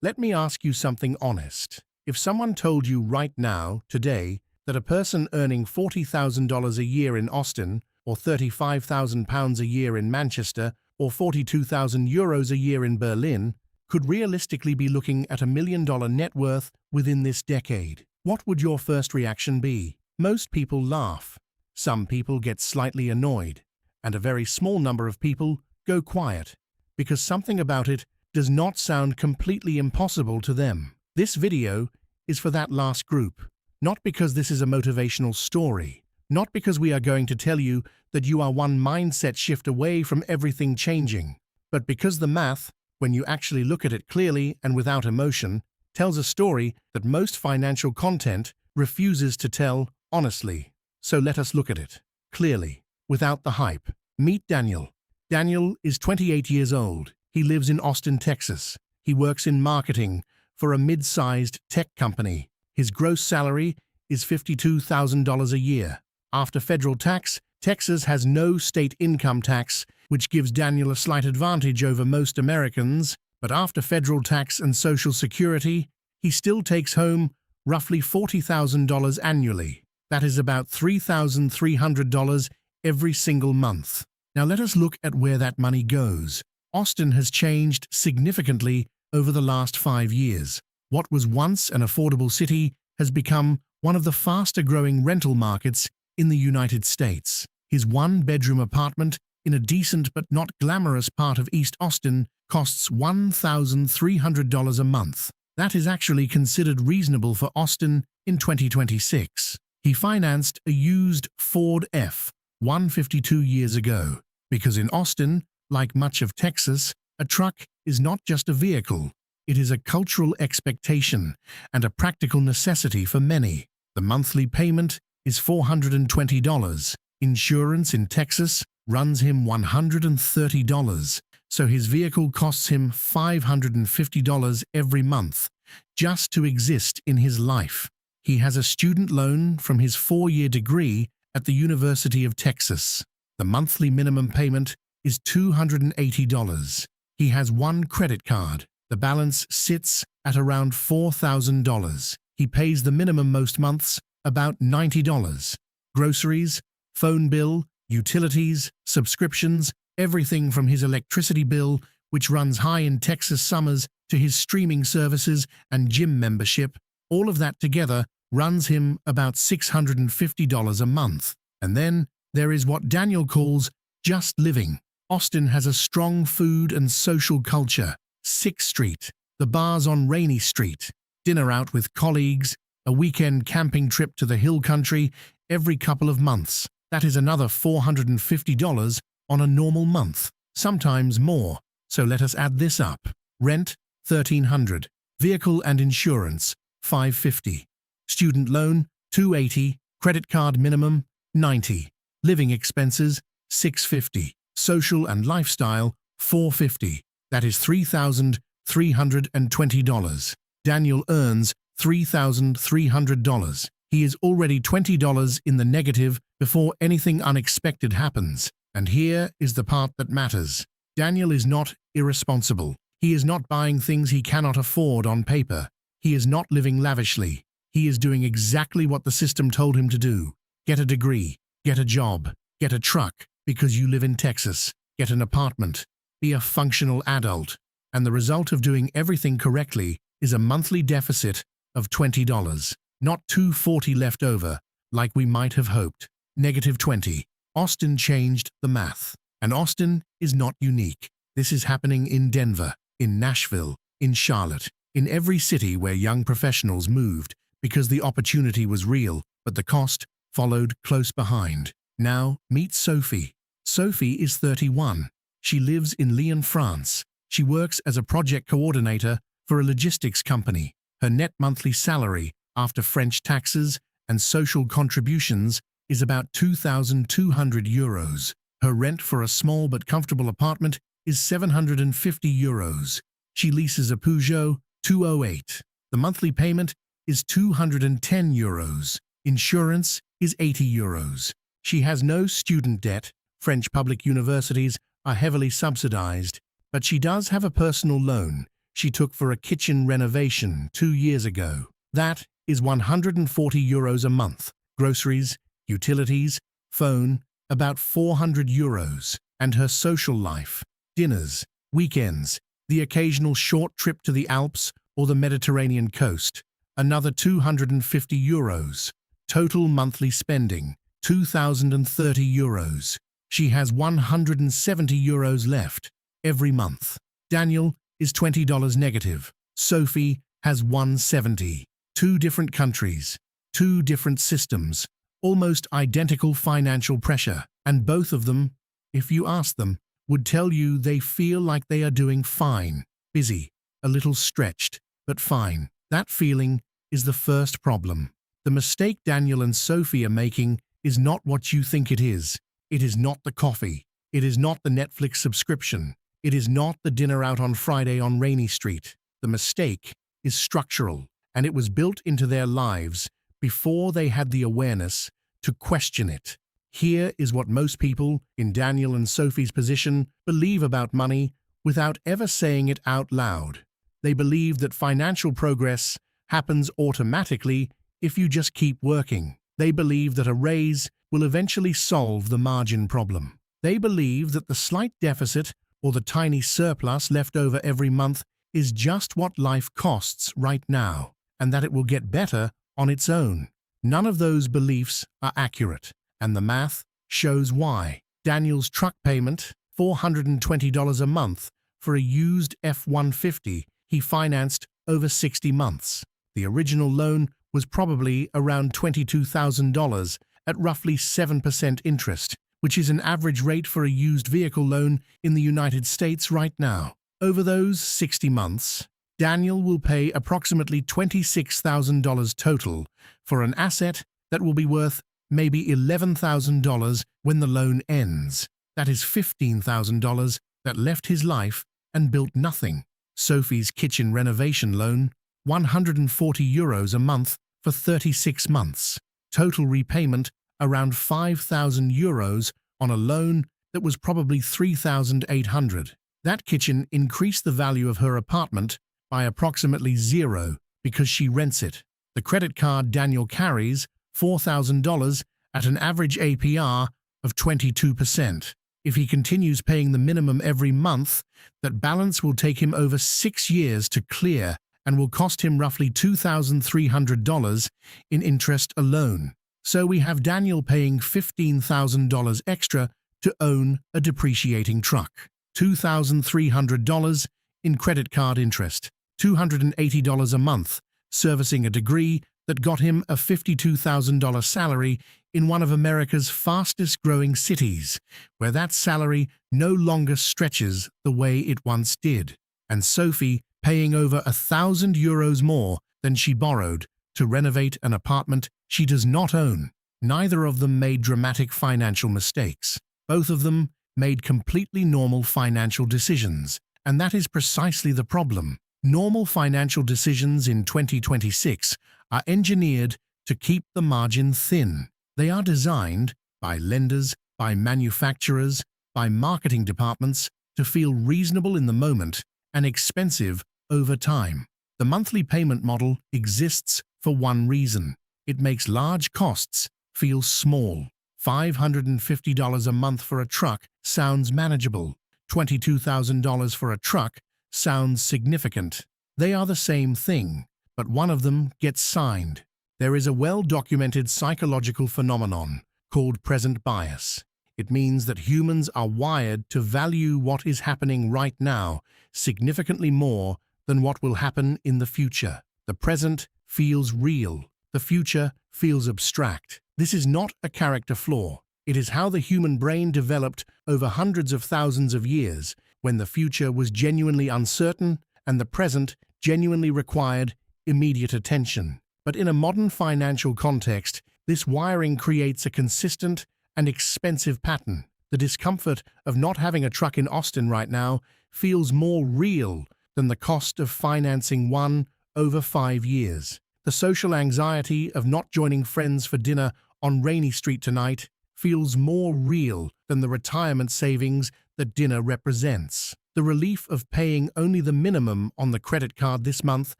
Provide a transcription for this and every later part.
Let me ask you something honest. If someone told you right now, today, that a person earning $40,000 a year in Austin, or £35,000 a year in Manchester, or €42,000 a year in Berlin, could realistically be looking at $1 million net worth within this decade, what would your first reaction be? Most people laugh. Some people get slightly annoyed, and a very small number of people go quiet, because something about it does not sound completely impossible to them. This video is for that last group, not because this is a motivational story, not because we are going to tell you that you are one mindset shift away from everything changing, but because the math, when you actually look at it clearly and without emotion, tells a story that most financial content refuses to tell honestly. So let us look at it clearly, without the hype. Meet Daniel. Daniel is 28 years old. He lives in Austin, Texas. He works in marketing for a mid-sized tech company. His gross salary is $52,000 a year. After federal tax, Texas has no state income tax, which gives Daniel a slight advantage over most Americans, but after federal tax and Social Security, he still takes home roughly $40,000 annually. That is about $3,300 every single month. Now let us look at where that money goes. Austin has changed significantly over the last 5 years. What was once an affordable city has become one of the faster-growing rental markets in the United States. His one-bedroom apartment in a decent but not glamorous part of East Austin costs $1,300 a month. That is actually considered reasonable for Austin in 2026. He financed a used Ford F-150 years ago, because in Austin, like much of Texas, a truck is not just a vehicle. It is a cultural expectation and a practical necessity for many. The monthly payment is $420. Insurance in Texas runs him $130, so his vehicle costs him $550 every month just to exist in his life. He has a student loan from his 4-year degree at the University of Texas. The monthly minimum payment is $280. He has one credit card. The balance sits at around $4,000. He pays the minimum most months, about $90. Groceries, phone bill, utilities, subscriptions, everything from his electricity bill, which runs high in Texas summers, to his streaming services and gym membership, all of that together runs him about $650 a month. And then there is what Daniel calls just living. Austin has a strong food and social culture. 6th Street, the bars on Rainy Street, dinner out with colleagues, a weekend camping trip to the hill country every couple of months. That is another $450 on a normal month, sometimes more. So let us add this up. Rent, $1,300. Vehicle and insurance, $550. Student loan, $280. Credit card minimum, $90. Living expenses, $650. Social and lifestyle, $450. That is $3,320. Daniel earns $3,300. He is already $20 in the negative before anything unexpected happens. And here is the part that matters. Daniel is not irresponsible. He is not buying things he cannot afford on paper. He is not living lavishly. He is doing exactly what the system told him to do. Get a degree, get a job, get a truck because you live in Texas, get an apartment, be a functional adult. And the result of doing everything correctly is a monthly deficit of $20, not $240 left over, like we might have hoped. -20. Austin changed the math. And Austin is not unique. This is happening in Denver, in Nashville, in Charlotte, in every city where young professionals moved because the opportunity was real, but the cost followed close behind. Now, meet Sophie. Sophie is 31. She lives in Lyon, France. She works as a project coordinator for a logistics company. Her net monthly salary, after French taxes and social contributions, is about €2,200. Her rent for a small but comfortable apartment is €750. She leases a Peugeot 208. The monthly payment is €210. Insurance is €80. She has no student debt. French public universities are heavily subsidized, but she does have a personal loan. she took for a kitchen renovation 2 years ago. That is €140 a month. Groceries, utilities, phone, about €400. And her social life, dinners, weekends, the occasional short trip to the Alps or the Mediterranean coast, another €250. Total monthly spending, €2,030. She has €170 left every month. Daniel is $20 negative. Sophie has $170. 2 different countries, 2 different systems, almost identical financial pressure, and both of them, if you ask them, would tell you they feel like they are doing fine, busy, a little stretched, but fine. That feeling is the first problem. The mistake Daniel and Sophie are making is not what you think it is. It is not the coffee. It is not the Netflix subscription. It is not the dinner out on Friday on Rainy Street. The mistake is structural, and it was built into their lives before they had the awareness to question it. Here is what most people in Daniel and Sophie's position believe about money without ever saying it out loud. They believe that financial progress happens automatically if you just keep working. They believe that a raise will eventually solve the margin problem. They believe that the slight deficit or the tiny surplus left over every month is just what life costs right now, and that it will get better on its own. None of those beliefs are accurate, and the math shows why. Daniel's truck payment, $420 a month for a used F-150 he financed over 60 months. The original loan was probably around $22,000 at roughly 7% interest, which is an average rate for a used vehicle loan in the United States right now. Over those 60 months, Daniel will pay approximately $26,000 total for an asset that will be worth maybe $11,000 when the loan ends. That is $15,000 that left his life and built nothing. Sophie's kitchen renovation loan, €140 a month for 36 months. Total repayment around €5,000 on a loan that was probably $3,800. That kitchen increased the value of her apartment by approximately zero because she rents it. The credit card Daniel carries, $4,000 at an average APR of 22%. If he continues paying the minimum every month, that balance will take him over 6 years to clear and will cost him roughly $2,300 in interest alone. So we have Daniel paying $15,000 extra to own a depreciating truck, $2,300 in credit card interest, $280 a month, servicing a degree that got him a $52,000 salary in one of America's fastest-growing cities, where that salary no longer stretches the way it once did. And Sophie paying over €1,000 more than she borrowed to renovate an apartment she does not own. Neither of them made dramatic financial mistakes. Both of them made completely normal financial decisions, and that is precisely the problem. Normal financial decisions in 2026 are engineered to keep the margin thin. They are designed by lenders, by manufacturers, by marketing departments to feel reasonable in the moment and expensive over time. The monthly payment model exists for one reason. It makes large costs feel small. $550 a month for a truck sounds manageable. $22,000 for a truck sounds significant. They are the same thing, but one of them gets signed. There is a well-documented psychological phenomenon called present bias. It means that humans are wired to value what is happening right now significantly more than what will happen in the future. The present feels real. The future feels abstract. This is not a character flaw. It is how the human brain developed over hundreds of thousands of years, when the future was genuinely uncertain and the present genuinely required immediate attention. But in a modern financial context, this wiring creates a consistent and expensive pattern. The discomfort of not having a truck in Austin right now feels more real than the cost of financing one over 5 years. The social anxiety of not joining friends for dinner on Rainy Street tonight feels more real than the retirement savings that dinner represents. The relief of paying only the minimum on the credit card this month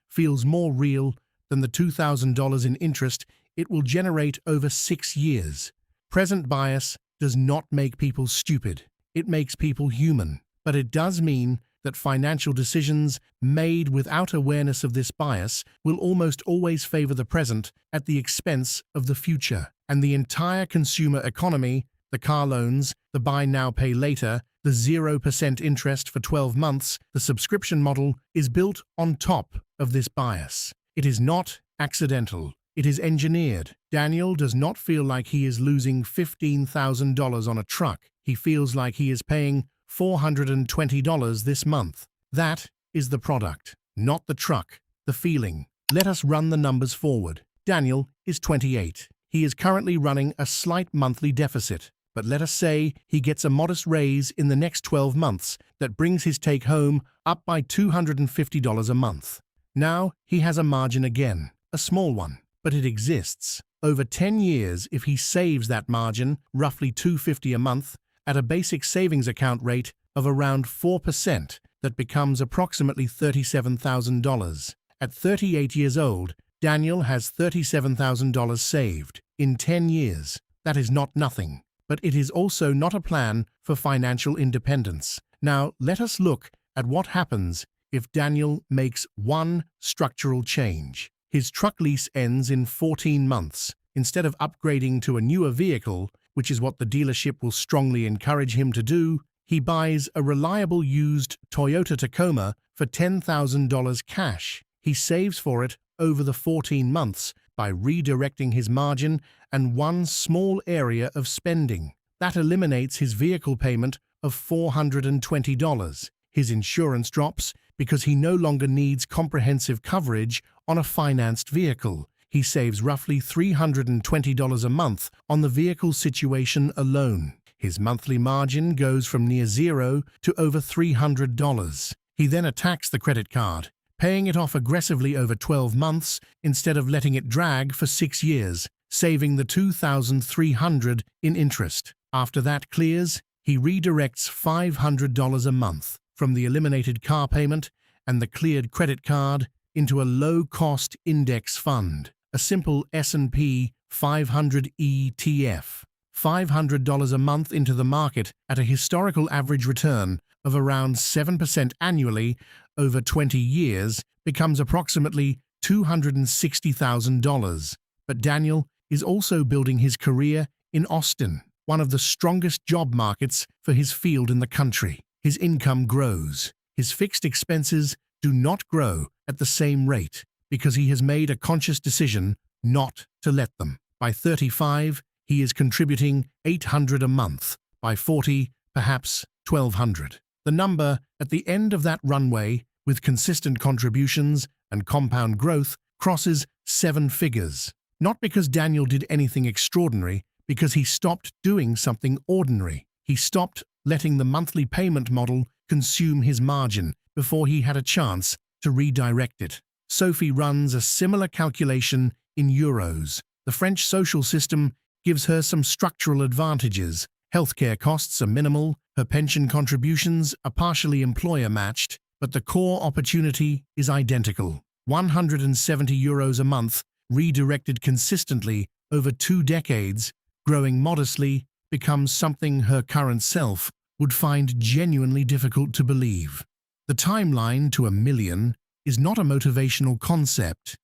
feels more real than the $2,000 in interest it will generate over 6 years. Present bias does not make people stupid. It makes people human. But it does mean that financial decisions made without awareness of this bias will almost always favor the present at the expense of the future. And the entire consumer economy, the car loans, the buy now, pay later, the 0% interest for 12 months, the subscription model is built on top of this bias. It is not accidental. It is engineered. Daniel does not feel like he is losing $15,000 on a truck. He feels like he is paying $420 this month. That is the product, not the truck, the feeling. Let us run the numbers forward. Daniel is 28. He is currently running a slight monthly deficit, but let us say he gets a modest raise in the next 12 months that brings his take-home up by $250 a month. Now he has a margin again, a small one, but it exists. Over 10 years, if he saves that margin, roughly $250 a month, at a basic savings account rate of around 4%, that becomes approximately $37,000. At 38 years old, Daniel has $37,000 saved in 10 years. That is not nothing, but it is also not a plan for financial independence. Now, let us look at what happens if Daniel makes one structural change. His truck lease ends in 14 months. Instead of upgrading to a newer vehicle, which is what the dealership will strongly encourage him to do, he buys a reliable used Toyota Tacoma for $10,000 cash. He saves for it over the 14 months by redirecting his margin and one small area of spending. That eliminates his vehicle payment of $420. His insurance drops because he no longer needs comprehensive coverage on a financed vehicle. He saves roughly $320 a month on the vehicle situation alone. His monthly margin goes from near zero to over $300. He then attacks the credit card, paying it off aggressively over 12 months instead of letting it drag for 6 years, saving the $2,300 in interest. After that clears, he redirects $500 a month from the eliminated car payment and the cleared credit card into a low-cost index fund, a simple S&P 500 ETF. $500 a month into the market at a historical average return of around 7% annually over 20 years becomes approximately $260,000. But Daniel is also building his career in Austin, one of the strongest job markets for his field in the country. His income grows. His fixed expenses do not grow at the same rate because he has made a conscious decision not to let them. By 35, he is contributing $800 a month. By 40, perhaps $1,200. The number at the end of that runway, with consistent contributions and compound growth, crosses 7 figures. Not because Daniel did anything extraordinary, because he stopped doing something ordinary. He stopped letting the monthly payment model consume his margin before he had a chance to redirect it. Sophie runs a similar calculation in euros. The French social system gives her some structural advantages. Healthcare costs are minimal, her pension contributions are partially employer-matched, but the core opportunity is identical. 170 euros a month, redirected consistently over 2 decades, growing modestly, becomes something her current self would find genuinely difficult to believe. The timeline to $1 million is not a motivational concept.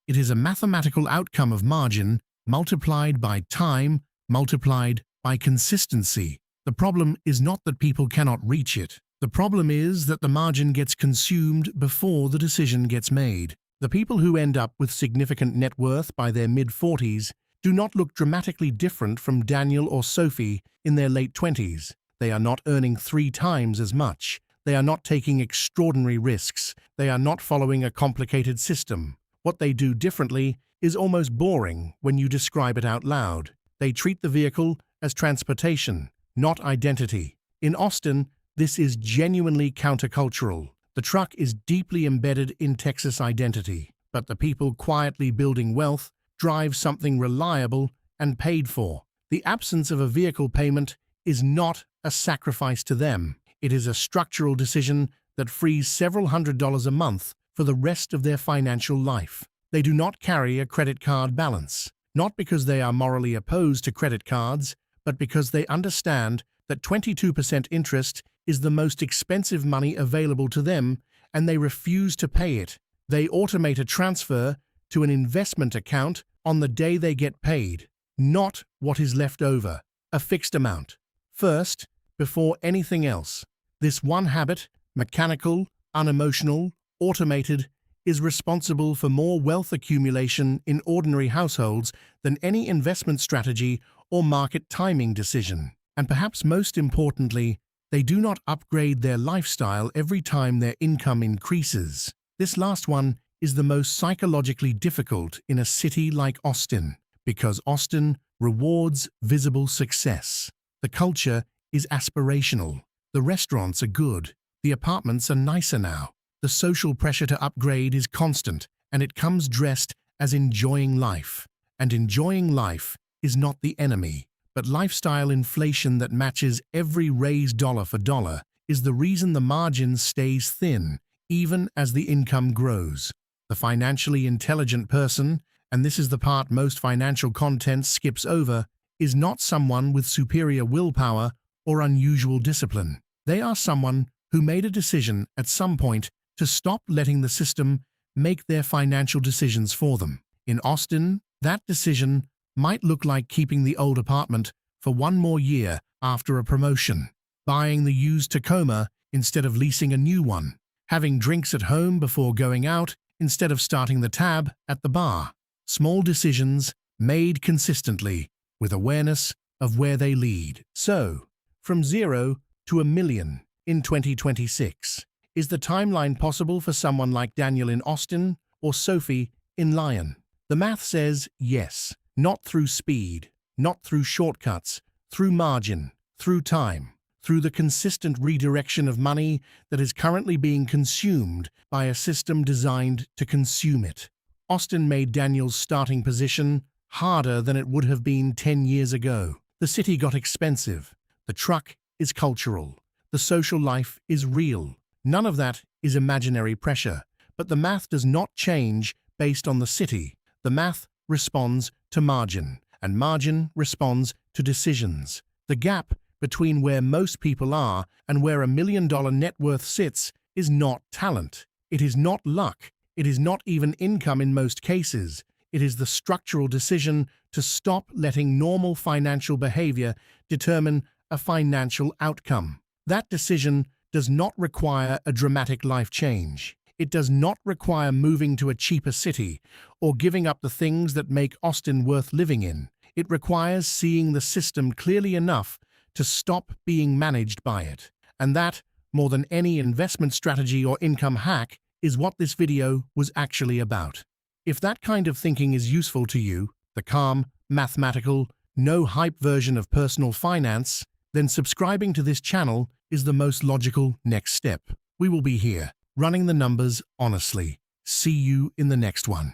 It is a mathematical outcome of margin multiplied by time, multiplied by consistency. The problem is not that people cannot reach it. The problem is that the margin gets consumed before the decision gets made. The people who end up with significant net worth by their mid-40s do not look dramatically different from Daniel or Sophie in their late 20s. They are not earning 3 times as much. They are not taking extraordinary risks. They are not following a complicated system. What they do differently is almost boring when you describe it out loud. They treat the vehicle as transportation, not identity. In Austin, this is genuinely countercultural. The truck is deeply embedded in Texas identity, but the people quietly building wealth drive something reliable and paid for. The absence of a vehicle payment is not a sacrifice to them. It is a structural decision that frees several $100s a month for the rest of their financial life. They do not carry a credit card balance, not because they are morally opposed to credit cards, but because they understand that 22% interest is the most expensive money available to them, and they refuse to pay it. They automate a transfer to an investment account on the day they get paid, not what is left over, a fixed amount. First, before anything else, this one habit, mechanical, unemotional, automated, is responsible for more wealth accumulation in ordinary households than any investment strategy or market timing decision. And perhaps most importantly, they do not upgrade their lifestyle every time their income increases. This last one is the most psychologically difficult in a city like Austin, because Austin rewards visible success. The culture is aspirational. The restaurants are good. The apartments are nicer now. The social pressure to upgrade is constant, and it comes dressed as enjoying life. And enjoying life is not the enemy, but lifestyle inflation that matches every raise dollar for dollar is the reason the margin stays thin, even as the income grows. The financially intelligent person, and this is the part most financial content skips over, is not someone with superior willpower or unusual discipline. They are someone who made a decision at some point to stop letting the system make their financial decisions for them. In Austin, that decision might look like keeping the old apartment for one more year after a promotion, buying the used Tacoma instead of leasing a new one, having drinks at home before going out instead of starting the tab at the bar. Small decisions made consistently with awareness of where they lead. So, from 0 to $1 million in 2026. Is the timeline possible for someone like Daniel in Austin or Sophie in Lyon? The math says yes, not through speed, not through shortcuts, through margin, through time, through the consistent redirection of money that is currently being consumed by a system designed to consume it. Austin made Daniel's starting position harder than it would have been 10 years ago. The city got expensive. The truck is cultural. The social life is real. None of that is imaginary pressure, but the math does not change based on the city. The math responds to margin, and margin responds to decisions. The gap between where most people are and where $1 million net worth sits is not talent. It is not luck. It is not even income in most cases. It is the structural decision to stop letting normal financial behavior determine a financial outcome. That decision does not require a dramatic life change. It does not require moving to a cheaper city or giving up the things that make Austin worth living in. It requires seeing the system clearly enough to stop being managed by it. And that, more than any investment strategy or income hack, is what this video was actually about. If that kind of thinking is useful to you, the calm, mathematical, no-hype version of personal finance, then subscribing to this channel is the most logical next step. We will be here, running the numbers honestly. See you in the next one.